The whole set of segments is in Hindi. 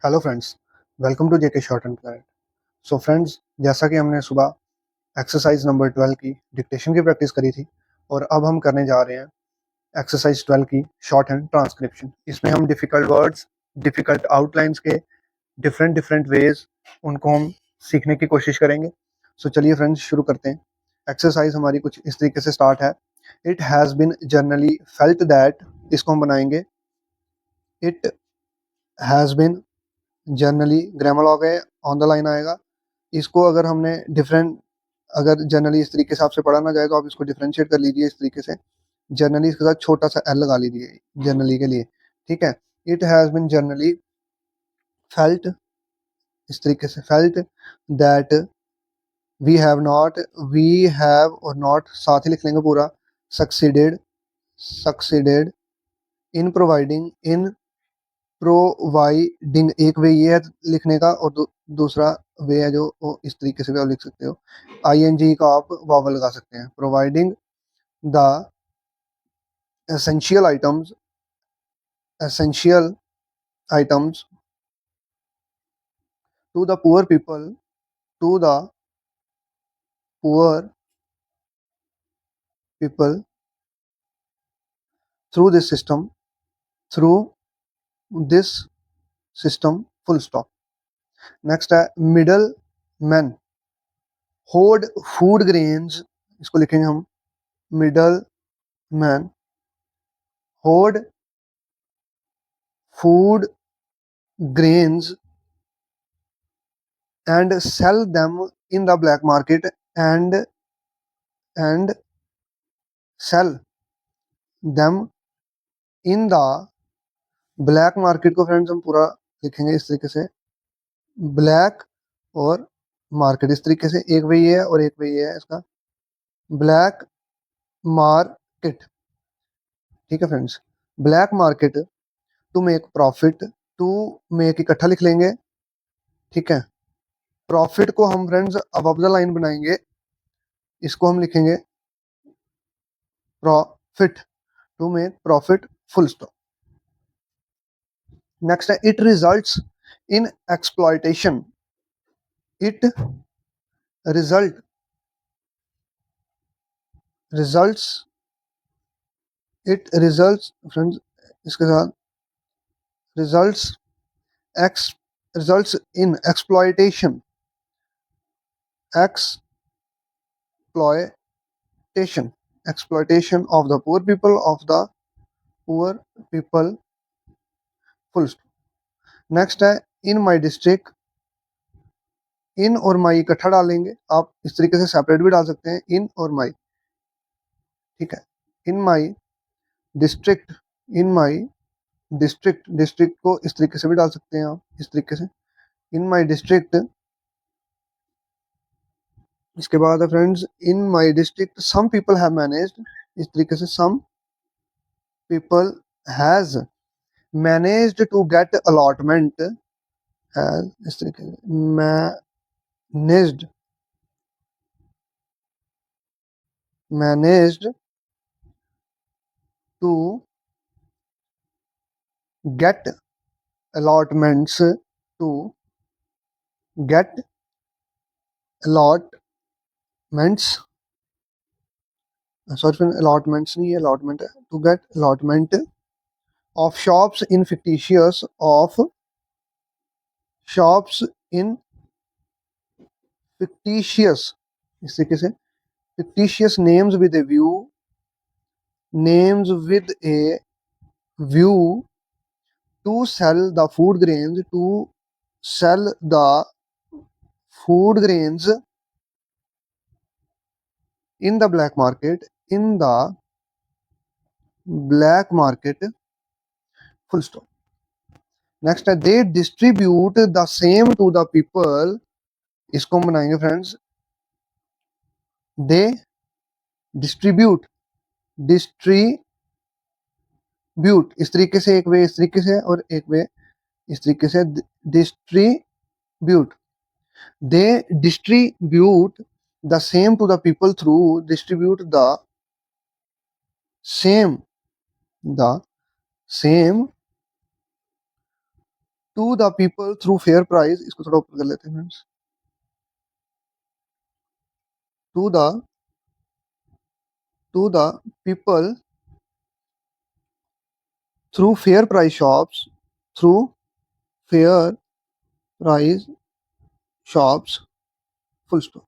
Hello friends, welcome to JK short and plan. So friends, जैसा कि हमने सुबह एक्सरसाइज नंबर 12 की डिक्टेशन की प्रैक्टिस करी थी और अब हम करने जा रहे हैं एक्सरसाइज 12 की शॉर्ट हैंड ट्रांसक्रिप्शन। इसमें हम डिफ़िकल्ट वर्ड्स, डिफ़िकल्ट आउटलाइंस के डिफरेंट डिफरेंट वेज उनको हम सीखने की कोशिश करेंगे। सो चलिए फ्रेंड्स, शुरू करते हैं। एक्सरसाइज हमारी कुछ इस तरीके से स्टार्ट है। It has been generally felt that, इसको हम बनाएंगे it has been generally, grammar log है, ऑन द लाइन आएगा। इसको अगर हमने डिफरेंट, अगर जनरली इस तरीके से आपसे पढ़ा ना जाए तो आप इसको डिफरेंशिएट कर लीजिए इस तरीके से। जनरली इसके साथ छोटा सा एल लगा लीजिए जनरली के लिए, ठीक है। It has been generally felt, इस तरीके से felt that we have not, we have और नॉट साथ ही लिख लेंगे पूरा, succeeded, succeeded in providing, in providing एक वे ये है लिखने का, और दूसरा वे है जो वो इस तरीके से भी आप लिख सकते हो। आईएनजी का आप वावल लगा सकते हैं। Providing the essential items, essential items to the poor people, to the poor people through this system, through this system, full stop. Next है middle man hold food grains, इसको लिखेंगे हम middle man hold food grains and sell them in the black market, and sell them in the black market को फ्रेंड्स हम पूरा लिखेंगे इस तरीके से, ब्लैक और मार्केट, इस तरीके से एक वे ये है और एक वे ये है इसका, ब्लैक मार्केट, ठीक है friends. Black market to make profit, to make इकट्ठा लिख लेंगे, ठीक है। प्रॉफिट को हम फ्रेंड्स अब द लाइन बनाएंगे, इसको हम लिखेंगे profit, to make profit, full stop. Next है it results in exploitation, it result, results, it results friends इसके साथ results, ex, results in exploitation, exploitation, exploitation of the poor people, of the poor people, full stop. Next है इन माई डिस्ट्रिक्ट, इन और माई इकट्ठा डालेंगे, आप इस तरीके से सेपरेट भी डाल सकते हैं, इन और माई, ठीक है। In my district, in my district, district को इस तरीके से भी डाल सकते हैं आप, इस तरीके से, इन माई डिस्ट्रिक्ट। इसके बाद है friends in my district some people have managed, इस तरीके से some people has managed to get allotment, has इस तरीके से managed, managed to get allotments, to get allotments, sorry friend allotments नहीं है, अलॉटमेंट है, to get allotment of shops in fictitious, of shops in fictitious, इस तरीके से fictitious names with a view, names with a view to sell the food grains, to sell the food grains in the black market, in the black market, full stop। Next है they distribute the same to the people, इसको हम बनाएंगे फ्रेंड्स they distribute, डिस्ट्रीब्यूट, इस तरीके से एक वे, इस तरीके से और एक वे इस तरीके से, distribute, they distribute the same to the people through, distribute the same, the same to the people through fair price, इसको थोड़ा ऊपर कर लेते हैं friends, to the people through fair price shops, through fair price shops, full stop.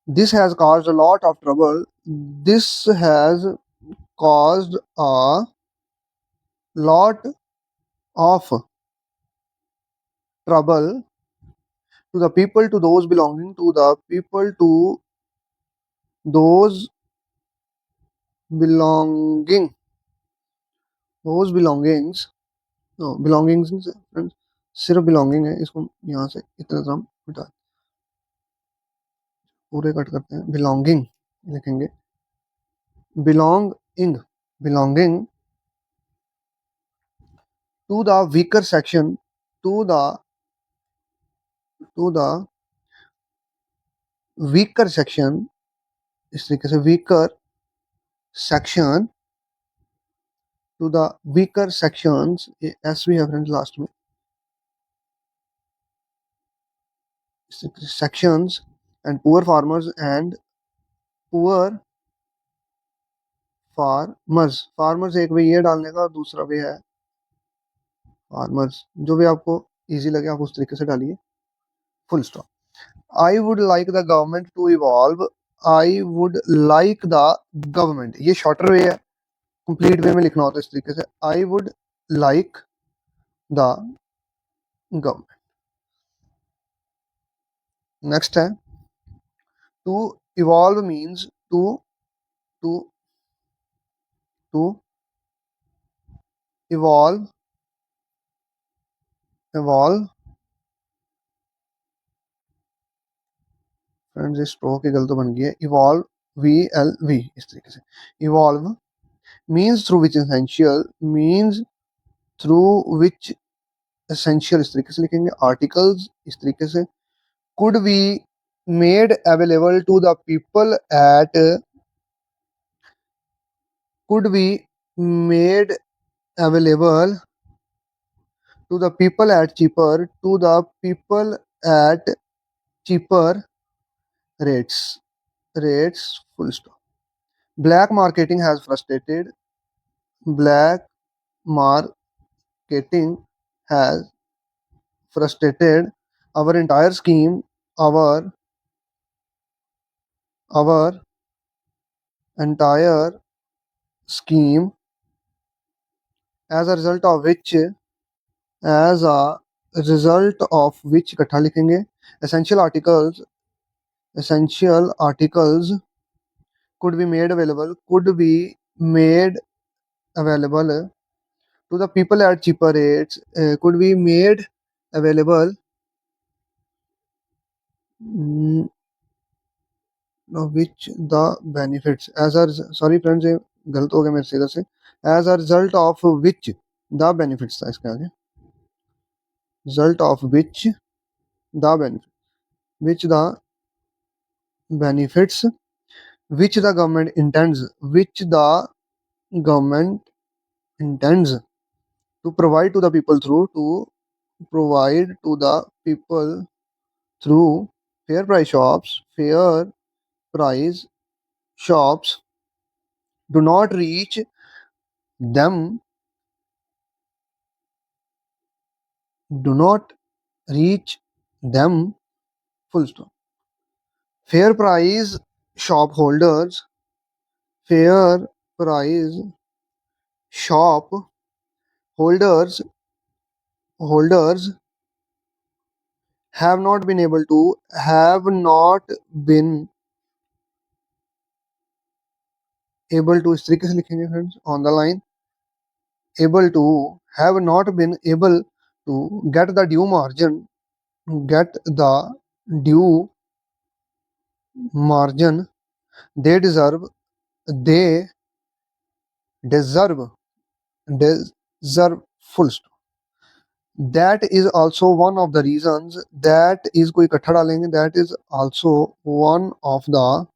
This has caused a lot of trouble. This has caused a lot of trouble to the people, to those belonging, to the people, to those belonging, those belongings, no belongings friends, सिर्फ belonging है, इसको यहाँ से इतना नाम हटा पूरे कट करते हैं, belonging लिखेंगे, belonging, belonging to the weaker section, to the weaker section, इस तरीके से weaker section, to the weaker sections, ये s भी है फ्रेंड्स लास्ट में, इस तरीके से sections and poor farmers and poor farmers एक वे ये डालने का और दूसरा वे है farmers, जो भी आपको इजी लगे आप उस तरीके से डालिए, full stop. I would like the government to evolve, I would like the government, ये shorter way है, complete way में लिखना होता है इस तरीके से, I would like the government. Next है to evolve means to evolve friends, इस स्ट्रोक की गलती बन गई है, evolve VLV इस तरीके से, evolve means through which essential, means through which essential इस तरीके से लिखेंगे, articles इस तरीके से, could be made available to the people at, could be made available to the people at cheaper, to the people at cheaper rates, full stop. Black marketing has frustrated, black marketing has frustrated our entire scheme, our entire scheme, as a result of which, as a result of which इकट्ठा लिखेंगे, essential articles could be made available, to the people at cheaper rates, could be made available, which the benefits, as a, sorry friends ये गलत हो गया मेरे से इधर से, as a result of which the benefits था इसके आगे, result of which the benefit, which the benefits, which the government intends, to provide to the people through fair price shops, do not reach them, full stop. Fair price shop holders have not been able to इस तरीके से लिखेंगे friends, on the line, have not been able to get the due margin they deserve, full stop. That is also one of the reasons, that is कोई इकट्ठा डालेंगे, that is also one of the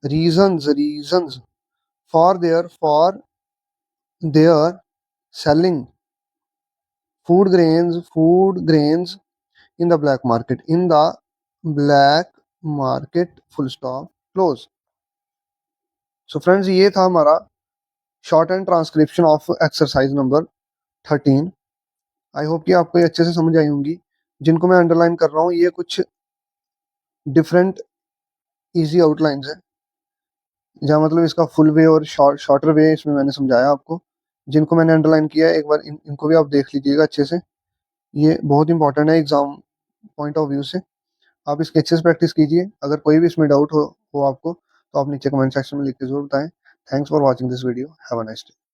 reasons for their selling food grains in the black market full stop close. So friends, ये था हमारा short and transcription of exercise number 13। I hope कि आपको ये अच्छे से समझ आई होंगी। जिनको मैं अंडरलाइन कर रहा हूँ ये कुछ डिफरेंट इजी आउटलाइंस है, जहाँ मतलब इसका फुल वे और शॉर्टर वे इसमें मैंने समझाया आपको। जिनको मैंने अंडरलाइन किया है एक बार इनको भी आप देख लीजिएगा अच्छे से। ये बहुत इंपॉर्टेंट है एग्जाम पॉइंट ऑफ व्यू से। आप इसकी अच्छे से प्रैक्टिस कीजिए। अगर कोई भी इसमें डाउट हो आपको तो आप नीचे कमेंट सेक्शन में लिख के जरूर बताएं। Thanks for watching this video. Have a nice day.